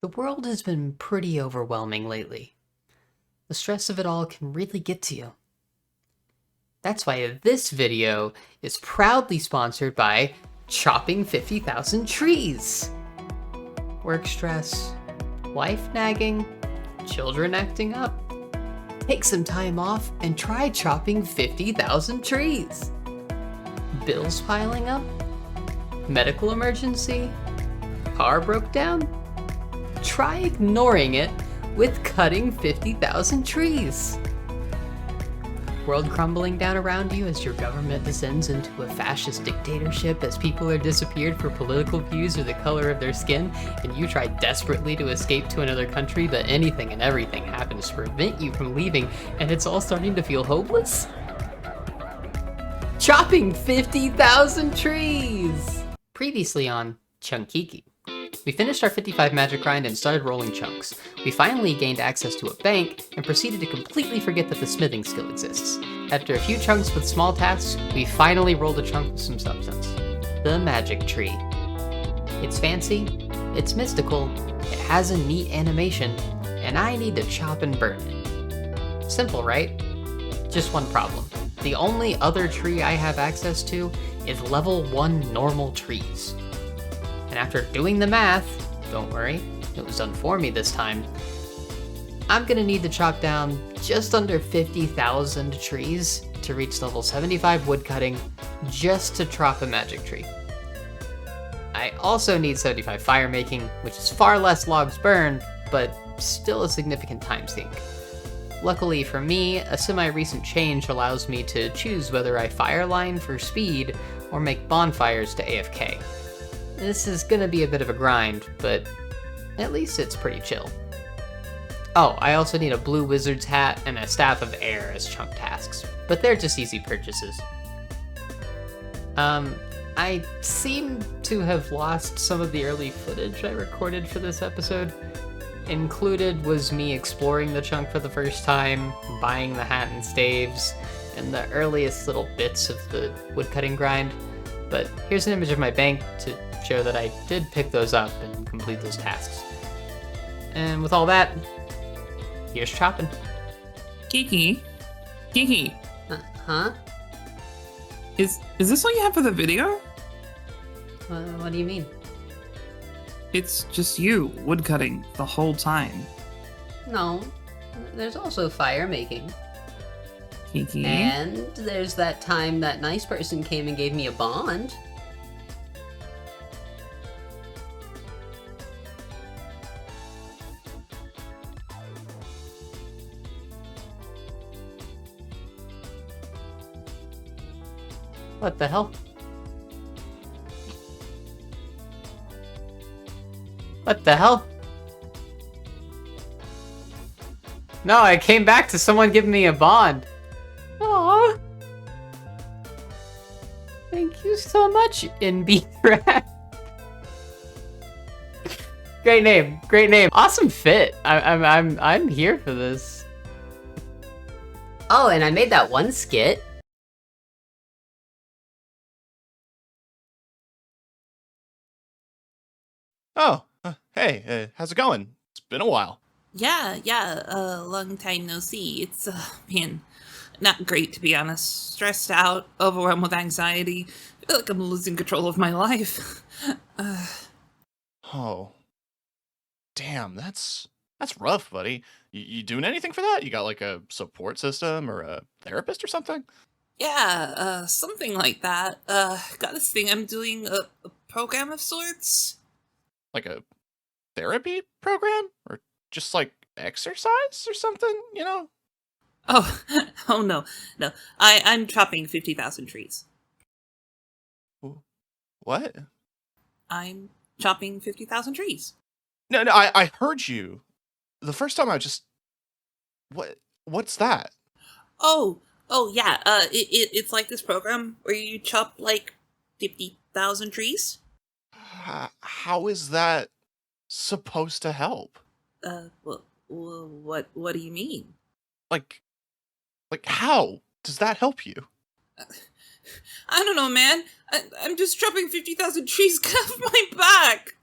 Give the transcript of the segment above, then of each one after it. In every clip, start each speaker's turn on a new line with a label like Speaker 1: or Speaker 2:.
Speaker 1: The world has been pretty overwhelming lately. The stress of it all can really get to you. That's why this video is proudly sponsored by chopping 50,000 trees. Work stress, wife nagging, children acting up. Take some time off and try chopping 50,000 trees. Bills piling up? Medical emergency? Car broke down? Try ignoring it with cutting 50,000 trees. World crumbling down around you as your government descends into a fascist dictatorship as people are disappeared for political views or the color of their skin, and you try desperately to escape to another country, but anything and everything happens to prevent you from leaving, and it's all starting to feel hopeless? Chopping 50,000 trees! Previously on Chunkiki. We finished our 55 magic grind and started rolling chunks. We finally gained access to a bank and proceeded to completely forget that the smithing skill exists. After a few chunks with small tasks, we finally rolled a chunk with some substance. The magic tree. It's fancy, it's mystical, it has a neat animation, and I need to chop and burn it. Simple, right? Just one problem. The only other tree I have access to is level 1 normal trees. And after doing the math, don't worry, it was done for me this time, I'm gonna need to chop down just under 50,000 trees to reach level 75 woodcutting just to chop a magic tree. I also need 75 fire making, which is far less logs burned, but still a significant time sink. Luckily for me, a semi-recent change allows me to choose whether I fireline for speed or make bonfires to AFK. This is gonna be a bit of a grind, but at least it's pretty chill. Oh, I also need a blue wizard's hat and a staff of air as chunk tasks, but they're just easy purchases. I seem to have lost some of the early footage I recorded for this episode. Included was me exploring the chunk for the first time, buying the hat and staves, and the earliest little bits of the woodcutting grind. But here's an image of my bank to show that I did pick those up and complete those tasks. And with all that, here's chopping.
Speaker 2: Kiki?
Speaker 1: Huh?
Speaker 2: Is this all you have for the video?
Speaker 1: What do you mean?
Speaker 2: It's just you woodcutting the whole time.
Speaker 1: No, there's also fire making.
Speaker 2: Kiki?
Speaker 1: And there's that time that nice person came and gave me a bond. What the hell? What the hell? No, I came back to someone giving me a bond. Aww. Thank you so much, indy. Great name, great name. Awesome fit. I'm here for this. Oh, and I made that one skit.
Speaker 3: Oh, hey, how's it going? It's been a while.
Speaker 2: Yeah, long time no see. It's, man, not great to be honest. Stressed out, overwhelmed with anxiety. I feel like I'm losing control of my life.
Speaker 3: Oh, damn, that's rough, buddy. You doing anything for that? You got like a support system or a therapist or something?
Speaker 2: Yeah, something like that. Got this thing I'm doing, a program of sorts.
Speaker 3: Like a therapy program? Or just like exercise or something, you know?
Speaker 2: Oh, oh no. I'm chopping 50,000 trees.
Speaker 3: What?
Speaker 2: I'm chopping 50,000 trees.
Speaker 3: No, I heard you. The first time I just... What's that?
Speaker 2: Oh, yeah, it's like this program where you chop, like, 50,000 trees.
Speaker 3: How is that supposed to help?
Speaker 2: Well, what do you mean?
Speaker 3: Like how does that help you?
Speaker 2: I don't know, man. I'm just chopping 50,000 trees. Get off my back!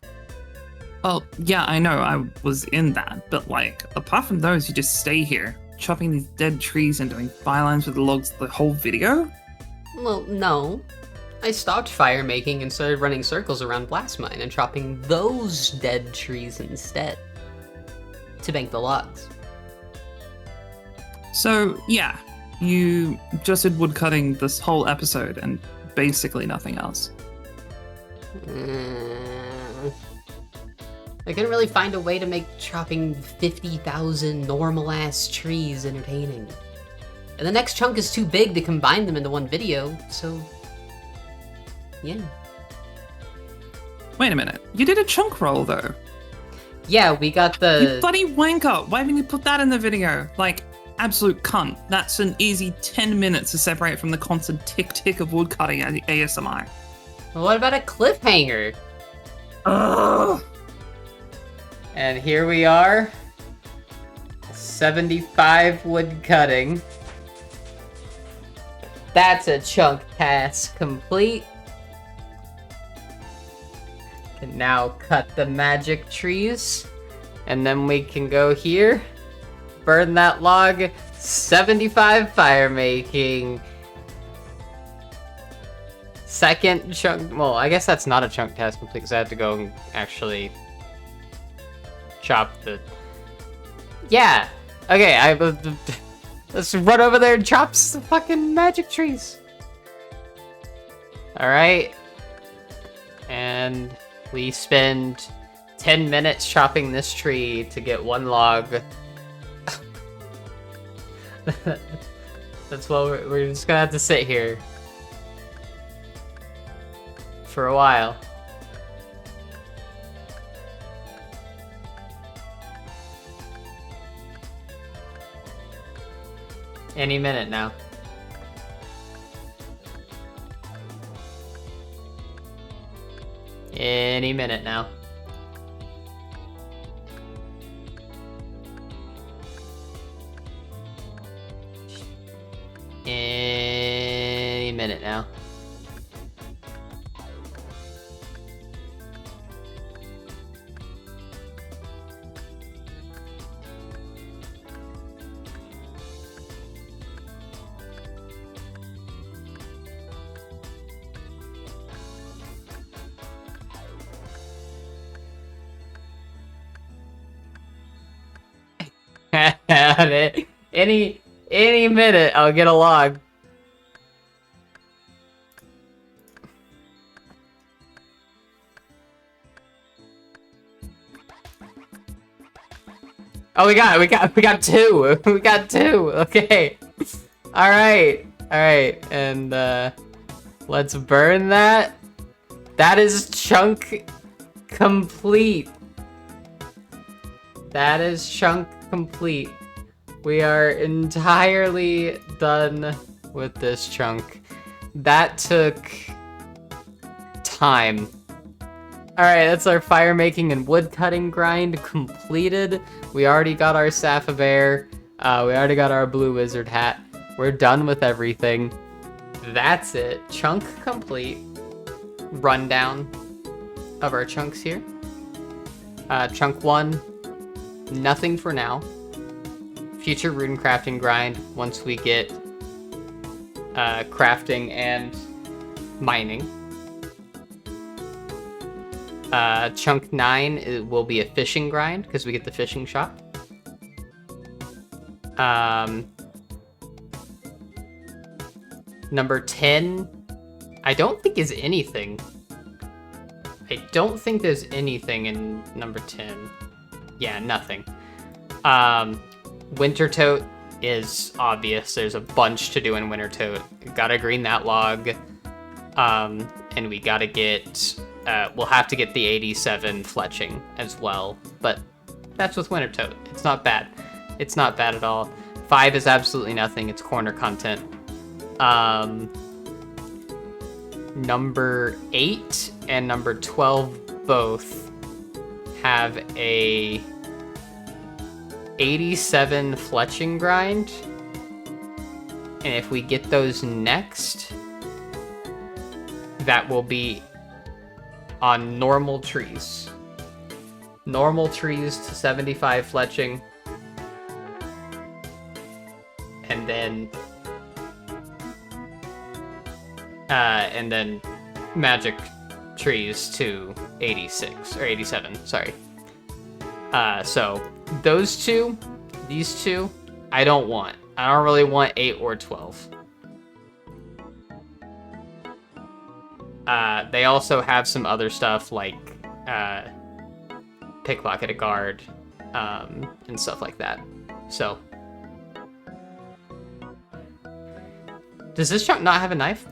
Speaker 2: Well, yeah, I know I was in that, but like, apart from those, you just stay here, chopping these dead trees and doing bylines with the logs the whole video?
Speaker 1: Well, no. I stopped fire making and started running circles around Blast Mine and chopping those dead trees instead. To bank the logs.
Speaker 2: So, yeah, you just did woodcutting this whole episode and basically nothing else.
Speaker 1: I couldn't really find a way to make chopping 50,000 normal-ass trees entertaining. And the next chunk is too big to combine them into one video, so... yeah.
Speaker 2: Wait a minute, you did a chunk roll though.
Speaker 1: Yeah, we got
Speaker 2: You
Speaker 1: the...
Speaker 2: bloody wanker! Why haven't you put that in the video? Like, absolute cunt. That's an easy 10 minutes to separate from the constant tick-tick of woodcutting at the ASMR.
Speaker 1: Well, what about a cliffhanger?
Speaker 2: Ugh!
Speaker 1: And here we are. 75 wood cutting. That's a chunk task complete. Can now cut the magic trees. And then we can go here. Burn that log. 75 fire making. Second chunk. Well, I guess that's not a chunk task complete because I have to go and actually chop the... Yeah. Okay, let's run over there and chop some fucking magic trees. Alright. And we spend 10 minutes chopping this tree to get one log. That's what we're just gonna have to sit here for a while. Any minute now. Any minute now. Any minute now. Any minute, I'll get a log. Oh, we got two. We got two. Okay. All right. And let's burn that. That is chunk complete. That is chunk complete. We are entirely done with this chunk. That took time. Alright, that's our fire making and wood cutting grind completed. We already got our Safabear. We already got our blue wizard hat. We're done with everything. That's it. Chunk complete. Rundown of our chunks here. Chunk 1, nothing for now. Future rune crafting grind once we get crafting and mining. Chunk 9 will be a fishing grind because we get the fishing shop. Number 10, I don't think is anything. I don't think there's anything in number 10. Yeah, nothing. Winter Tote is obvious. There's a bunch to do in Winter Tote. Gotta green that log. And we gotta get... we'll have to get the 87 fletching as well. But that's with Winter Tote. It's not bad. It's not bad at all. 5 is absolutely nothing. It's corner content. Number 8 and number 12 both have a 87 fletching grind, and if we get those next, that will be on normal trees. normal trees to 75 fletching. And then magic trees to 86 or 87, sorry. So those two, these two, I don't want. I don't really want 8 or 12. They also have some other stuff like pickpocket a guard, and stuff like that. So, does this chunk not have a knife?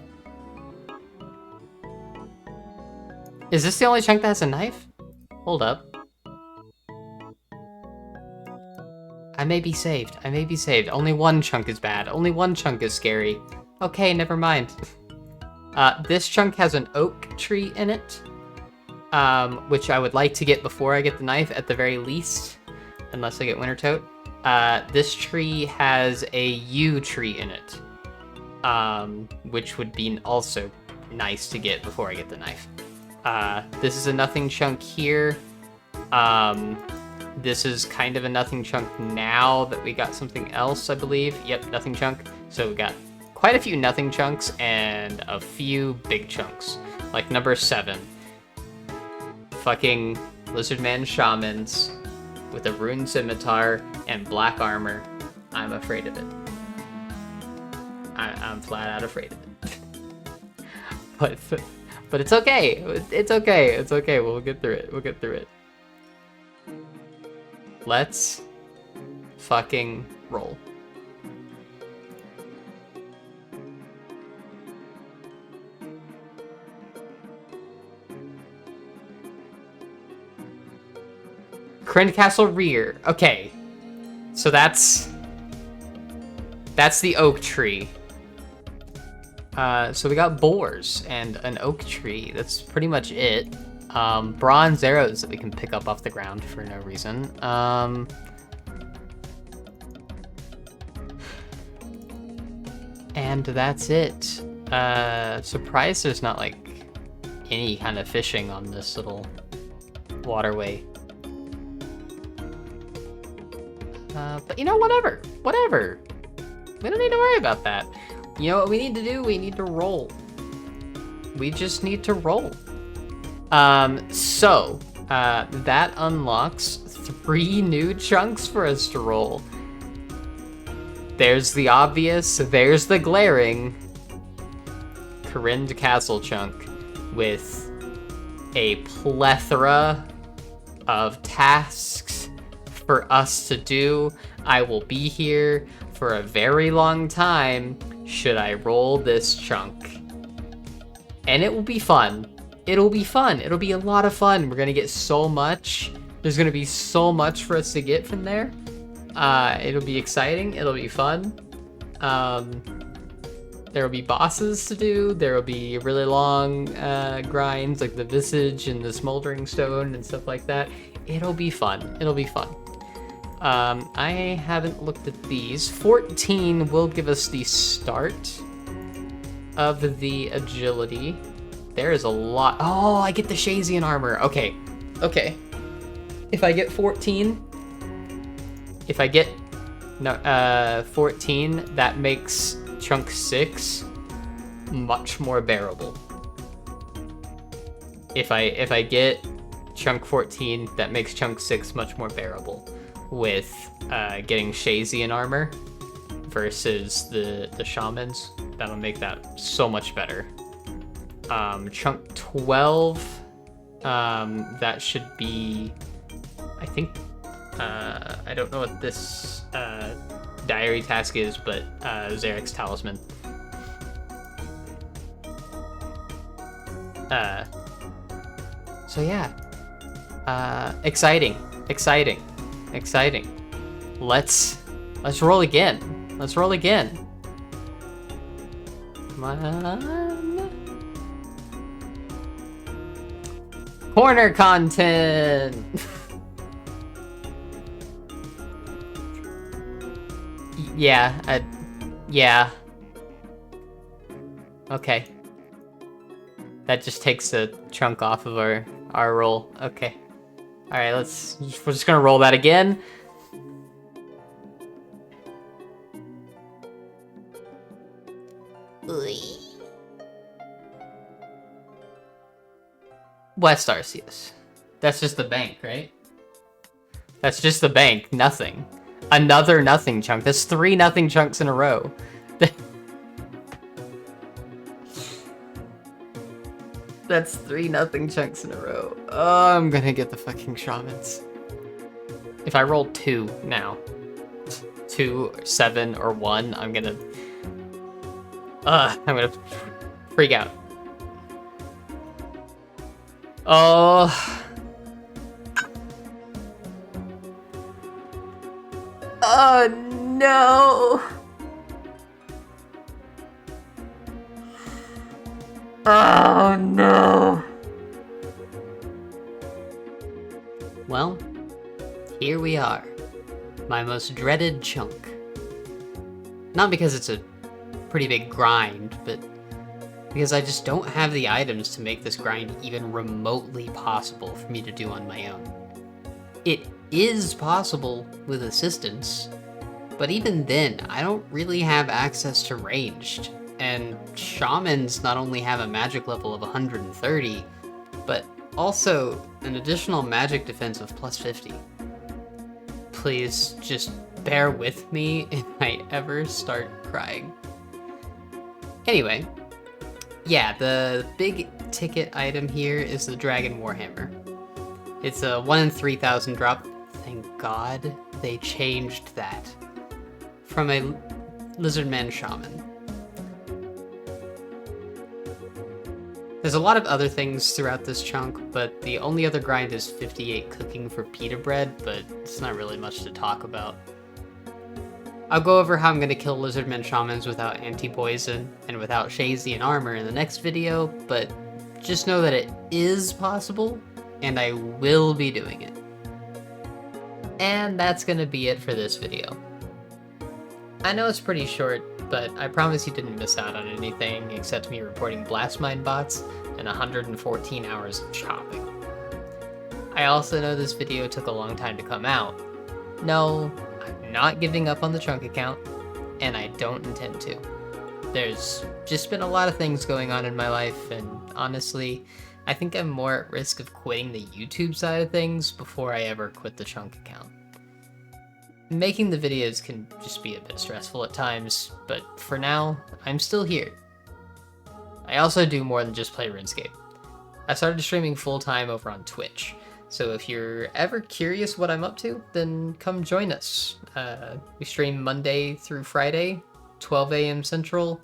Speaker 1: Is this the only chunk that has a knife? Hold up. I may be saved. I may be saved. Only one chunk is bad. Only one chunk is scary. Okay, never mind. This chunk has an oak tree in it, which I would like to get before I get the knife at the very least, unless I get winter tote. This tree has a yew tree in it, which would be also nice to get before I get the knife. This is a nothing chunk here. This is kind of a nothing chunk now that we got something else, I believe. Yep, nothing chunk. So we got quite a few nothing chunks and a few big chunks. Like number 7. Fucking Lizardman Shamans with a rune scimitar and black armor. I'm afraid of it. I'm flat out afraid of it. But it's okay. It's okay. It's okay. We'll get through it. We'll get through it. Let's fucking roll. Kryn Castle rear. Okay. So that's the oak tree. So we got boars and an oak tree. That's pretty much it. Bronze arrows that we can pick up off the ground for no reason. And that's it. Surprised there's not like any kind of fishing on this little waterway. But you know, whatever. We don't need to worry about that. You know what we need to do? We need to roll. We just need to roll. That unlocks 3 new chunks for us to roll. There's the obvious, there's the glaring Corinne Castle chunk with a plethora of tasks for us to do. I will be here for a very long time should I roll this chunk. And it will be fun. It'll be fun. It'll be a lot of fun. We're gonna get so much. There's gonna be so much for us to get from there. It'll be exciting. It'll be fun. There will be bosses to do. There will be really long grinds like the Visage and the Smoldering Stone and stuff like that. It'll be fun. It'll be fun. I haven't looked at these. 14 will give us the start of the agility. There is a lot. Oh, I get the Shazian armor. Okay. If I get 14, 14, that makes chunk 6 much more bearable. If I get chunk 14, that makes chunk 6 much more bearable with getting Shazian armor versus the shamans. That'll make that so much better. Chunk 12, that should be, I think, I don't know what this diary task is, but Zarek's Talisman. So yeah, exciting. Let's roll again. Come on. Corner content. Yeah. Okay. That just takes a chunk off of our roll. Okay. Alright, we're just gonna roll that again. West Arceus. That's just the bank, right? That's just the bank. Nothing. Another nothing chunk. That's 3 nothing chunks in a row. That's 3 nothing chunks in a row. Oh, I'm gonna get the fucking shamans. If I roll 2 now, 2, 7, or 1, I'm gonna freak out. Oh. Oh no. Oh no. Well, here we are. My most dreaded chunk. Not because it's a pretty big grind, but because I just don't have the items to make this grind even remotely possible for me to do on my own. It is possible with assistance, but even then, I don't really have access to ranged, and shamans not only have a magic level of 130, but also an additional magic defense of plus 50. Please just bear with me if I ever start crying. Anyway, yeah, the big ticket item here is the Dragon Warhammer. It's a 1 in 3,000 drop. Thank God they changed that from a Lizardman Shaman. There's a lot of other things throughout this chunk, but the only other grind is 58 cooking for pita bread, but it's not really much to talk about. I'll go over how I'm going to kill Lizardmen Shamans without anti-poison and without Shazian armor in the next video, but just know that it is possible, and I will be doing it. And that's going to be it for this video. I know it's pretty short, but I promise you didn't miss out on anything except me reporting Blastmine bots and 114 hours of chopping. I also know this video took a long time to come out. No, I'm not giving up on the chunk account, and I don't intend to. There's just been a lot of things going on in my life, and honestly, I think I'm more at risk of quitting the YouTube side of things before I ever quit the chunk account. Making the videos can just be a bit stressful at times, but for now, I'm still here. I also do more than just play RuneScape. I started streaming full-time over on Twitch, so if you're ever curious what I'm up to, then come join us. We stream Monday through Friday, 12 a.m. Central,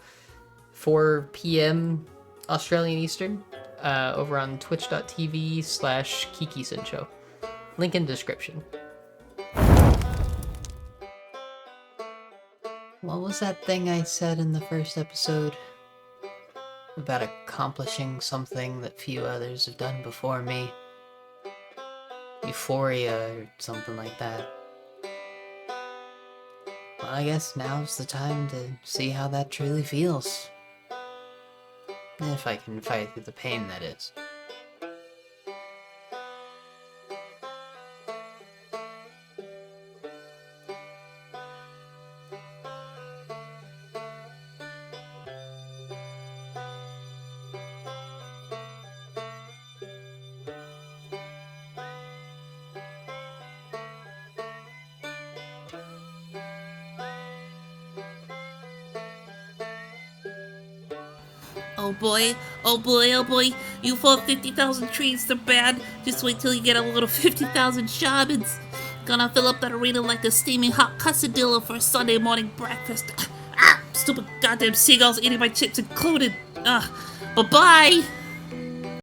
Speaker 1: 4 p.m. Australian Eastern, over on twitch.tv/KikiSensho. Link in description. What was that thing I said in the first episode? About accomplishing something that few others have done before me. Euphoria or something like that. Well, I guess now's the time to see how that truly feels. If I can fight through the pain, that is.
Speaker 2: Oh boy, oh boy, oh boy. You fought 50,000 trees, they're bad. Just wait till you get a little 50,000 shamans. Gonna fill up that arena like a steaming hot quesadilla for a Sunday morning breakfast. Ah, stupid goddamn seagulls eating my chips included. Bye-bye.